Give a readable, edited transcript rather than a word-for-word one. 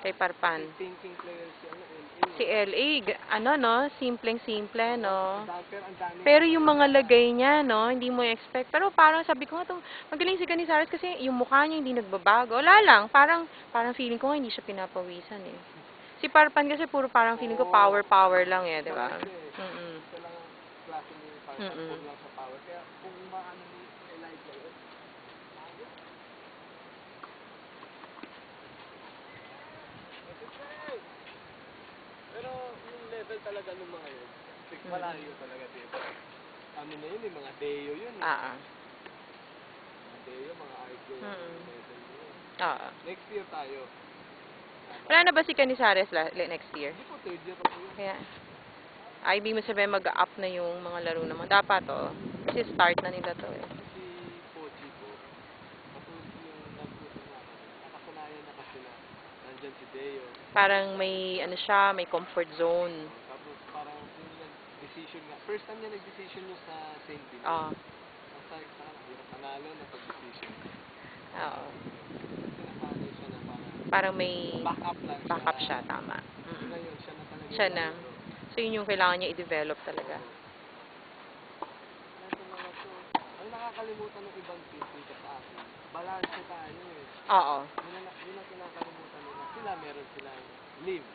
Kay Parpan. Thinking players si ano, Si LA, ano no, simpleng-simple no. Pero ang dami. Pero yung mga lagay niya, no, hindi mo expect. Pero parang sabi ko nga, magaling si Canizares kasi yung mukha niya hindi nagbabago. Wala lang, parang feeling ko nga hindi siya pinapawisan eh. Si Parpan kasi puro parang feeling ko power lang eh, di ba? Ito lang ang klase ni Parpan, puro lang sa power. Kaya kung maano ni Elijah yun, pero yung level talaga ng mga yun, malayo talaga dito. Ano na yun, yung mga Deo yun. Ah. Mga Deo, mga Argo, level yun. Next year tayo. Wala na ba si Canizares next year? Hindi po, third year ako yun. Kaya, ibig mo sabihin mag-up na yung mga laro naman. Dapat oh. Kasi start na nila to eh. Si Pochi po, katulad yung nagpuso na, nakasanayan na kasi na nandyan si Deo. Parang may, ano siya, may comfort zone. Tapos parang yung nag-decision nga, first time niya nag-decision niya sa St. Denis. Ang sa hirap panalo na pag-decision. Oo. Sinasali siya na parang may backup lang siya. Backup siya, tama. Ngayon, siya na talaga. Siya na. So, yun yung kailangan niya i-develop talaga. Ito mga to. Ang nakakalimutan ng ibang team dito sa atin, balance tayo eh. Oo. Yun ang kinakalimutan nila. Sila meron silang live.